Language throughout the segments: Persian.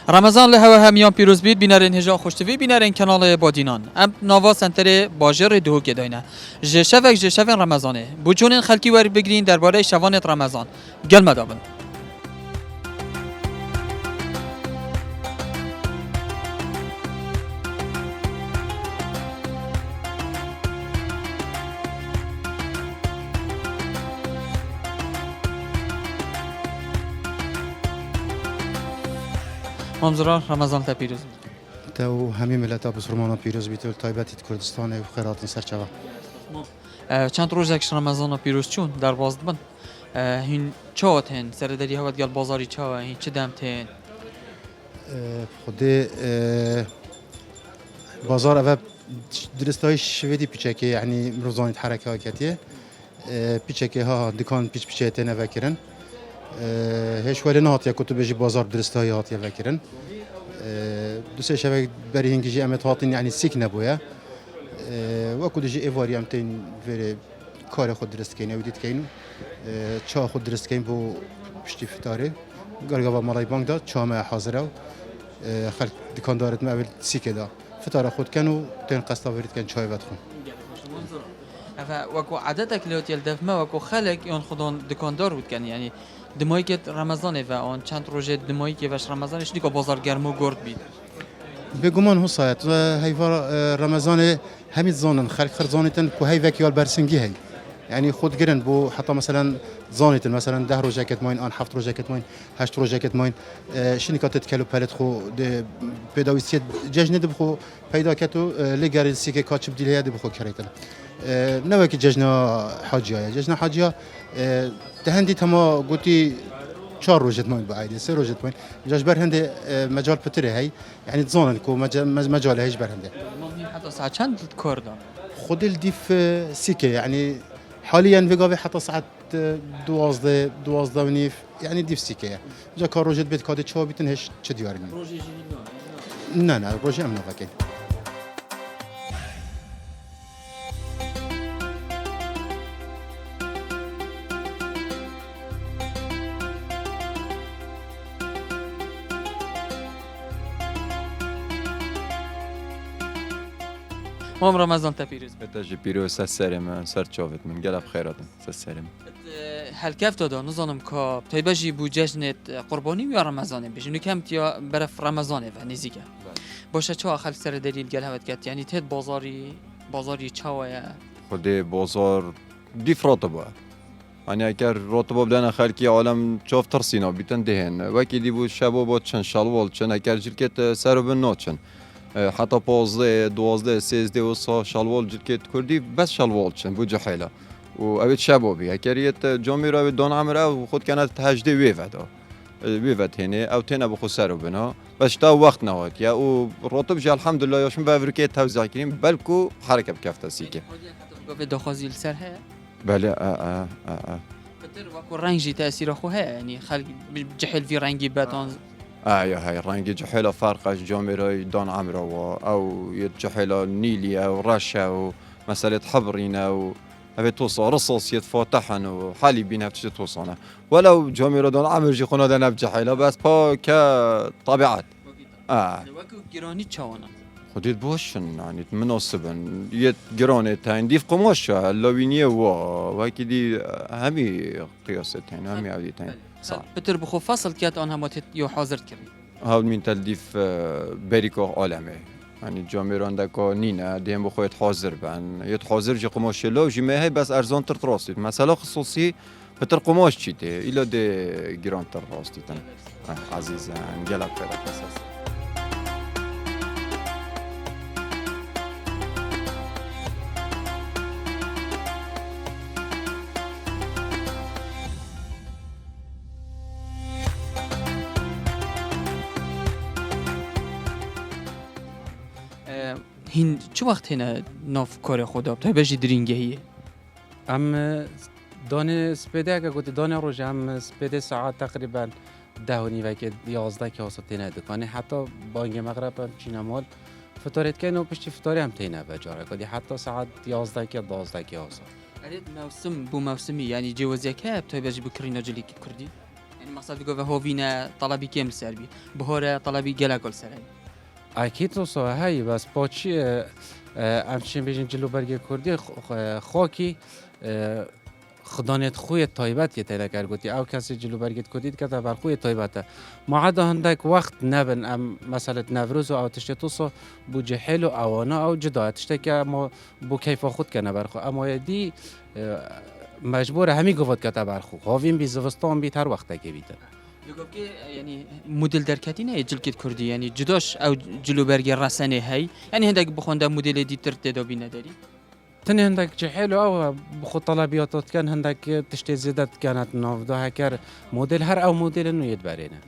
رمضان له هوا همیان پیروز بید بینرین هجا خوشتوی بینرین کانال بادینان ام نوا سنتر باجر دهو گداینه جشوک رمضانه بوچونین خلکی ور بگرین درباره شوانت رمضان گل مدابن مامزرا رمضان تا پیروز تو همه ملت بسرمان پیروز بیت تایبەتی کردستان و خیرات سرچوه. چند روزش رمضان پیروز چون در باز بن هین چات هن سردری هوت گل بازاری چا هین چه دم تن خود بازار اوه درستای شویدی پیچکی یعنی روزانیت حرکه هاکتیه پیچکی ها دکان پیچه تنه وکرن هیچ ولی نه هاتیه کتب بجی بازار درستای هاتیه وکرن دوست شبکه برای هنگیجی امت هاتین یعنی سیک نبوده و کدوم ایواری امتین وری کار خود درست کنی و دید کنی چه خود درست کنی بو پشتی فتاره گرگا مالای بانک داد چه ما حاضره و خالق دکاندارت ما اول سیک دا فتاره خود کنو تین قسطا ورید کن چای بدخون وکو عادتك لو تيلدف ما وکو خلق يون خودون دکاندار بود کنی یعنی دمایی که رمضانه و آن چند روزه دمایی که وش رمضانش نیکو بازار گرم و گرد بید بگمان هو سایت هیوار رمضان همین زانن خلق خرزانیتن که هی وکیال برسنگی هی یعنی خود گرن بو حتی مثلا زانیتن مثلا 10 روز جاکت ماین آن 7 روز جاکت ماین 8 روز جاکت ماین شنیکات تکلو پلت خو پیداویسیت جشن ده بخو پیدا کتو لگر سیک کاچب دیلیه ده بخو کریتن نه که جشن حاجیه جشن حاجیه تهندی تما گوتی 4 روزت ماین بعیده 3 روزت ماین جاش برهنده مجال پتره هی یعنی زانن کو مجال هیچ برهنده حتی ساعت چند کار دار خود الديف سيكي يعني حاليا بقى حتى ساعة 12 ونيف يعني ديف سيكي جا كار روجت بيت كادي تشوا بيتن هش تشديارني روزی لا روجي امنا فاكين مام رمضان تا پیروز بتجي بيروس سرسرم سر شافت من قلب خيراتم سرسرم هل کف دادا نزانم که تایبجی بو جشنت قربانی یا رمضانه بشه کم تیا برف رمضانه و نزیکه باشه چه آخر سر دلیل گل هوت کرد یعنی تد بازاری چاویه خود بازار دیف راتبه يعني اگر راتبه بدن خلقی عالم شاف ترسینا بیتن دهن وکی دی بود شباب چن شلوال چن اگر جلکت سر بن ناچن حتی 15 12 13 و شلوال جلکت کردی بس شلوال چن بود جحیله و اوید شبابی اکریت جامی را دان عمره و خود کنه تهجده ویفت هنه او تنه بخو سرو بنا بس تا وقت نهاد یا او راتب جا الحمدلله یاشون به افریقای توزیع کنیم بلکو حرکت بکفته سیکه به دخازی السر ها بله بتر وكو رنجي تأثير أخوها يعني خلق جحل في رنجي باتون يا هاي رنجي جحيلة فرقة جاميرا دان عمرو أو يتجحيلة نيلي أو رشا أو مسألة حبرينا أو هذا توصل رصاص يتفاتحن وحالي بينها بتشي توصلنا ولو جاميرا دان عمرو جي خنا دنا بجحيلة بس با كطبيعات وكو جيراني تشاونا خديت بوشن يعني مناسبا يت جرانه تاين ديف قماشة لوينية وهكذا همي قياستين همي عودتين صح بتر بخو فصل كات أنها ما يو حاضر كري هاول من تلديف بريكو عالمي يعني جاميران دكا نينا ديم بخو يتحاضر بان يتحاضر جي قماشة لو جي ما هي بس أرزان ترتراستي مثلا خصوصي بتر قماش چيته إلا دي جران ترتراستي تن عزيزا انجلب فرق أساس هین چه وقت هنه ناف کار خدا بتای بجی درینگه هیه ام دانه سپیده که گوتی دانه روز هم سپیده ساعت تقریبا 10 که 11 که واسه تینه دکانه حتی بانگ مغرب هم چینمال فطارت که نو پشتی فطاری هم تینه بجاره کدی حتی ساعت 11 که 12 که واسه اريد موسم بو موسمي يعني جوازيا كاب تاي بجي بكرينا جليك كردي يعني مقصد بيقول هوفينا طلبي كامل سربي بهورا طلبي جلا كل سربي اكيد وصو هاي بس بوچی امچین بیشین جلو برگ کردی خاکی خدانیت خوی تایبت یه تیله کرد گوتی او کسی جلو برگت کردید که بر خوی تایبته ما عدا هندک وقت نبن ام مثلا نوروز او تشتی توسو بو جهل و اوانا او جدا تشتی که ما بو کیف خود کنه برخو اما دی مجبور همی گفت که برخو هاوین بی زوستان بی هر وقت که بیده يقول كي يعني موديل دركاتينا يجلكت كردي يعني جدوش او جلو برجي رسانه هي يعني هندك بخوندا موديل دي ترتدو بينا داري تنی هندک جهل او بخو طلبیاتات کن هندک تشتی زیادت کانت ناف ده هکر مدل هر او مدل انو ید برینه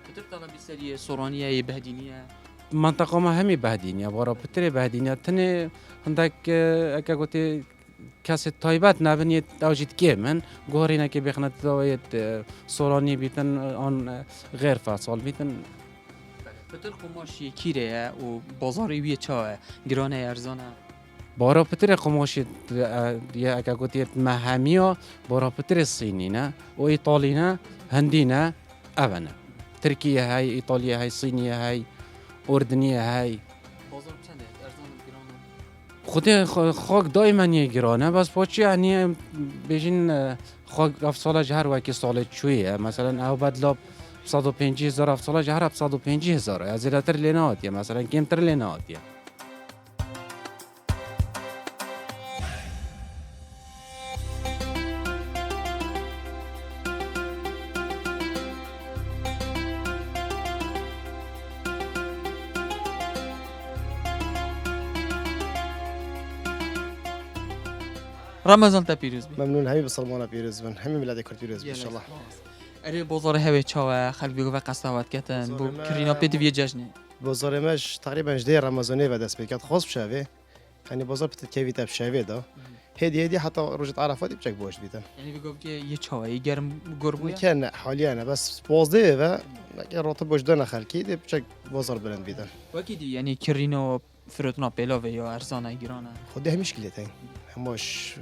كتر طلبي سريه سورانيه بهدينيه منطقه ما همی بهدینیا بارا پتر بهدینیا تنی هندک اکا گوتی کسی تایبت نبینید اوجید که من گوهرینه که بخند داوید سورانی بیتن آن غیر فصال بیتن كتر قماشي كيريا وبازاري ويه تشا جرانه ارزانه بارا پتر قماشی یا اکا گوتی مهمیا بارا پتر صینی نه و ایتالی نه هندی نه اوانه ترکیه های ایتالیا های صینیه های اردنیه های بازار چنده ارزانه خود جرانه خاک دائما یه گرانه بس پاچی یعنی بیشین خاک افساله جهر وکی سال چویه مثلا او بدلاب 150,000 افساله جهر 150,000 از زیراتر لیناتیه مثلا کمتر لیناتیه رمضان تا پیروز بی ممنون همي بسلمانه پیروز بن همي ملت کرد پیروز ان شاء الله اری بازار هوی چا خلق بگو و قصاوت کتن بو بازار ما- کرینا پیت وی جشنه بازار مش تقریبا جدی رمضانی و دست بکات خاص بشوه یعنی بازار بتت کیوی تب شوه دا هدی حتی روز عرفات بچک باش بیتن یعنی بگو که یه چاوی گرم گربویا كان حاليا بس بوزده و راتب وجدان خلقی دی بچک بازار بلند بیتن وکی دی یعنی کرینا فروتنا پیلاوه یا ارزانه گرانه خود هم مشكلتين همش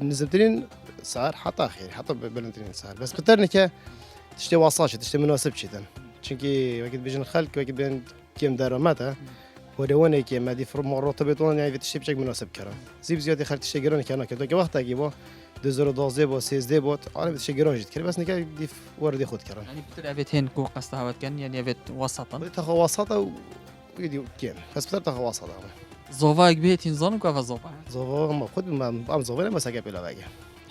نزلتين سعر حتى خير حتى بلندتين سعر بس بترنك تشتي وصاشه تشتي مناسب شيء چونكي وقت بيجن خلق وقت بين كم درامته ودوانه كي ما دي فرم مرتبطون يعني تشتي بشكل مناسب كرا زيب زياده خلق تشتي جران كان كده وقت اجيبه 2012 با 13 بود انا بتشتي جران جد كده بس نكا دي ورد خود كرا يعني بتر ابيت هين كو قصاوت كان يعني ابيت وسطا تاخو وسطه ويدي كم بس بتر تاخو وسطه زوفاك بيت ينظن كو زوفا زوغ ما خود ما ام زوغ ما ساقي بلا باقي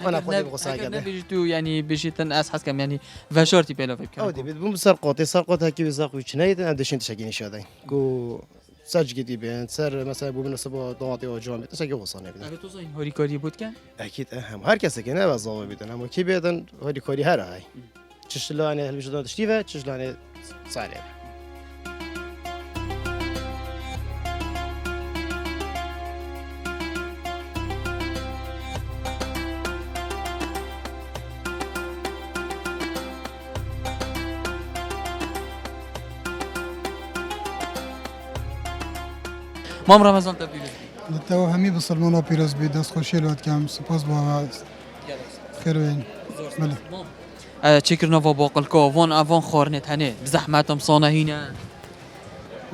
انا خود بغصا كده كده بيجتو يعني بيجيتن اس حس كم يعني فاشورتي بيلاوه او دي بيدبون سرقوتي سرقوت هكي بيزاق ويشنايت انا دشين تشكيني شادين كو ساج جدي بين سر مثلا بو مناسبه ضغطي او جامع تشكي وصانه بيدن اگه تو زين هوری کاری بود کن اكيد اهم هر کسی که نه وظایف بیدن اما کی بیدن هادی کاری هر های چشلانه هل بيجدون تشتيفه چشلانه صالح مام رمضان تا پیروز تو همی بسلمانا پیروز بی دست خوشی لوت کم سپاس با خیر وین بله چکر نوا باقل که وان اوان خورنت هنه بزحمتم صانه هینه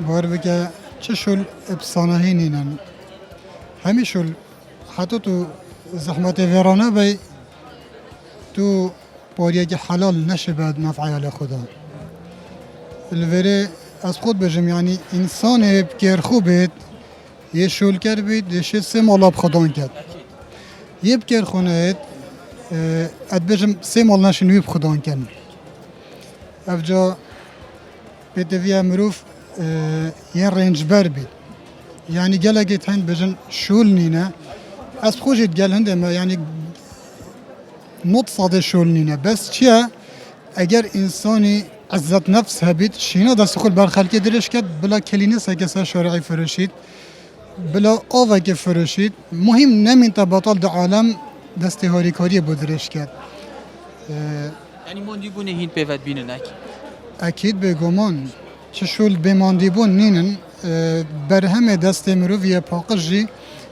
بار بگه چه شل افسانه نینن همی شل حتی تو زحمت ویرانه بی تو باریا که حلال نشه بعد نفعی علی خدا الوری از خود بجم یعنی انسان بکر خوبید یه شل کرد بید یه سه مالاب خدان کرد یه بکر خونه اد بجم سه مال نشنوی بخدان کرد افجا بدوی مروف یه رنج بر بید یعنی گلگت هند بجن شول نینه از خوشت گل هنده ما یعنی نط صاده شول نینه بس چیه اگر انسانی عزت نفس هبید شینا دست خود برخلکی درش کرد بلا کلینس اگه شرعی فرشید بلا آوه که فرشید مهم نمین تا بطال در عالم دست هاریکاری بودرش کرد یعنی ماندی بونه هین پیوت بینه نکی اکید بگمان چه شول بماندی بون نینن بر همه دست مروف یه پاقشی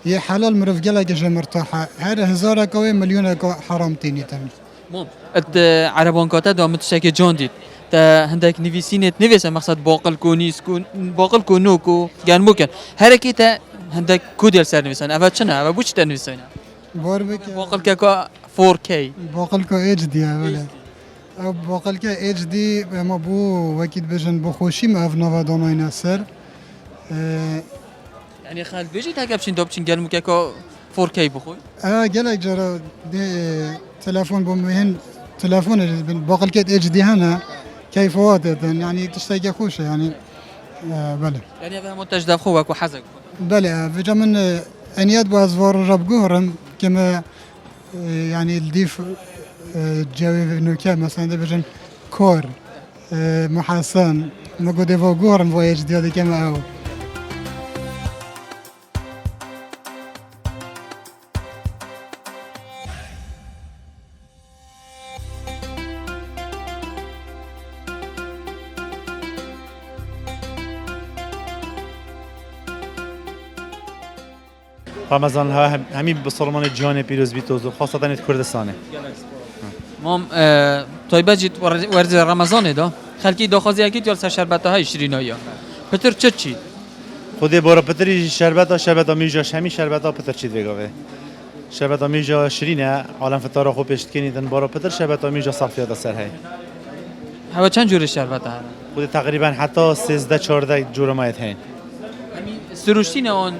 یه حلال مروف گل اگه مرتاحه هر هزار اکاوی میلیون اکا حرام تینیتن مام ات عربان كاتا دو متشكي جون ديت تا هندك نيفيسينت نيفيس مقصد باقل كونيس كون باقل كونوكو جان ممكن هركي تا هندك كوديل سر نيفيسان افا شنا افا بوش تنفيسان بار بك باقل كاكا 4K باقل كا ايج دي ولا او باقل كا ايج دي ما بو وكيد بجن بخوشي ما افنا وداناينا سر يعني خالد بيجي تاكا بشين دوبشين جان مكاكا 4K بخوي قالك جرى دي تلفون بمهن تلفون باقل كا ايج دي هنا كيف واتت يعني تشتاق خوشه يعني بله يعني افا منتج دافخوك وحزق بله في من انيات بازوار رب جهرم كما يعني الديف جاوي نوكا مثلا دبجن كور محسن نقول ديفو جهرم فوايج ديالي كما هو رمضان ها همین بسرمان جهان پیروز بیتوز و خاصتا کردستانه مام طيبه جيت ورز رمضان ده خلكي داخازي اكيد يال شربت های شیرینایی پتر چی خودی بارا پتری شربت میجاش همین شربت ها پتر چی دیگه شربت ها میجا شیرینه عالم فتاره خوب پشت کنیدن بارا پتر شربت ها میجا صافیات سر هی هوا چند جور شربت ها خودی تقریبا حتی 13-14 جور مایت هین سروشتین اون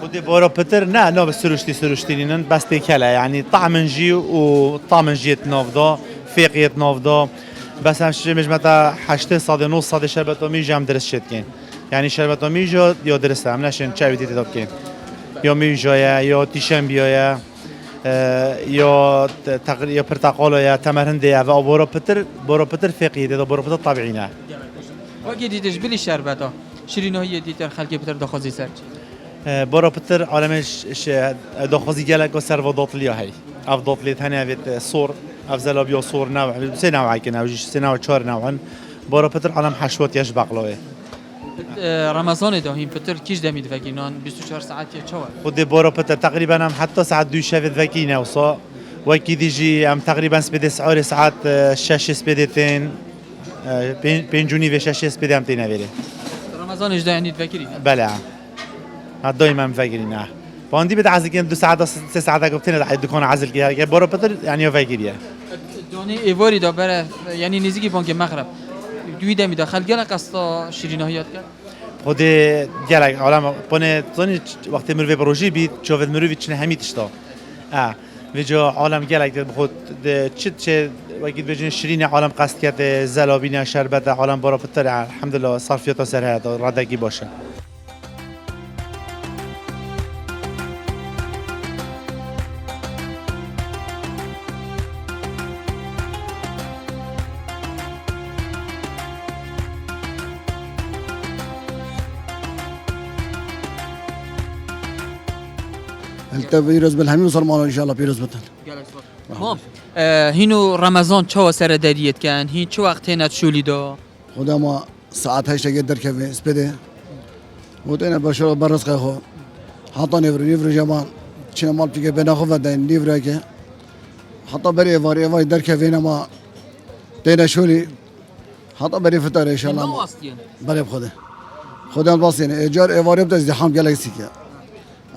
خودی بارا پتر نه بس سروشتینن بس تکله يعني طعمنجي وطعمنجيت نافدا فيقيت نافدا بس همش مجمتا 8 صاد شربت میجا هم درست شد کن يعني شربت میجا یا درست هم نشن چای دیت داد کن یا میجا یا تیشم بیایا یا تقریبا پرتقال یا تمرنده و بارا پتر فيقيت یا بارا پتر طبيعي نه وقتی دیدش بلی شربت ها شیرینایی دیتر خلکی پتر داخازی سر بارا پتر عالمش داخوزی گلک و سروادات لیا هی افضات لیت هنی اوید صور افضل بیا صور نوع سه نوعی که نوعیش سه نوع 4 نوعن بارا پتر عالم حشوات یش بقلاوه رمضان داهیم پتر کیش دمید وگینان 24 ساعت یا چهار خود بارا پتر تقریبا هم حتی ساعت 2 شفت وگینه وصا وکی دیجی هم تقریبا سپیده سعر ساعت 6 سپیدتین 5 و 6 سپیده هم تینه ویره رمضانش ده یعنی وگیری بله دائما مفكرينه فاندي بده عزل كان 2 ساعات 3 ساعات قبتين ده دكان عزل كده برا بتر يعني فاكريه دوني ايواري دا بره يعني نزيكي بانك مغرب دوی دمی داخل گله قصدا شیریناهیات کرد خودی گله عالم پونه زنی وقتی مروی پروژه بید شوفت مروی چنه همی تشتا وجا عالم گله که بخود چه وقتی بجن شیرین عالم قصد کرد زلابین شربت عالم برا بتر الحمدلله صرفیات سر هست ردگی باشه انت بيروز بالهمي وصرمان ان شاء الله بيروز بتن مام هینو رمضان چه سر دریت کن هین چه وقت هنت شولی دا خدا ما ساعات هاش تقدر كيف سبده ودينا بشر برز خو حتى نيفر جمان شنو مال بيجي بينا خو فدين نيفر كي حتى بري فاري در كيفنا ما دينا شولي حتى بري فطر ان شاء الله بري بخده خدا الباصين ايجار ايواري بده ازدحام جالكسي كي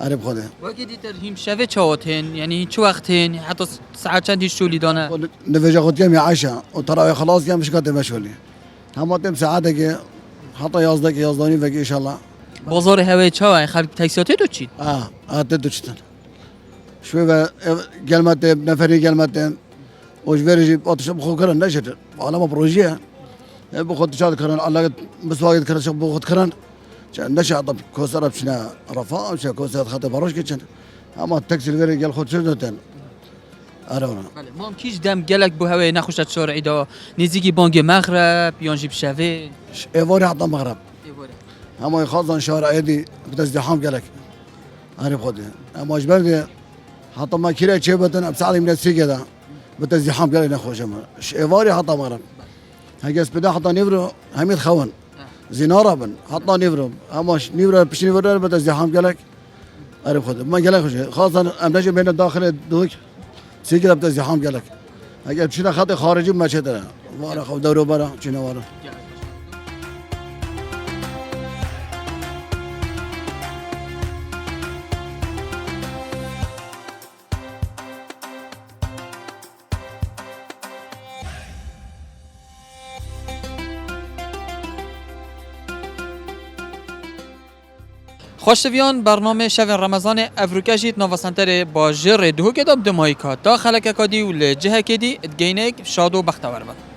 عرب خدا وقتی دیتر هیم شوه چهات هن یعنی چه وقت هن حتی ساعت چندی شولی دانه نفجا خد يوم عشاء وتراوي خلاص يوم مش قادر مشغولي هم تم ساعات كي حتى يازداني فكي ان شاء الله بازار هوای چه خلق تاکسیات دو چید تدوشتن شوي كلمات نفري كلمات وش فيرجي بطش بخو كرن نشر على ما بروجيه بخو تشاد كرن الله بس وايد كرن شو بخو كرن نشا طب كوسر بشنا رفاه مش كوسر خاطر بروش كيتشن اما التاكسي الفيري قال خد شنو ارونا مام کیش دم گلک بو هوای نخوشت شارعی دا نزدیکی بانک مغرب یانجیب شوه ايفوري حتى المغرب اما يخلصن شارع يدي بتزدحام قالك عارف خدي اما اجبرني حتى ما كيرا شيبتن بساعه من السي كذا بتزدحام قال نخوش ايفوري حتى المغرب هجس بدا حتى نيفرو هم يتخون زينارا بن حتى نيفرو اما نيفرو بش نيفرو بتزدحام قالك عارف خدي ما قالك خاصه ام نجي بين الداخل دوك سي كذا بتزدحام قالك اگر چینا خط خارجی مچه داره واره خو دورو برا چینا واره خوشویان برنامه شب رمضان افریقا جیت نو سنتر با جر دو که داب دمایی که تا خلک کدی و لجه کدی ادگینک شاد و بختور بند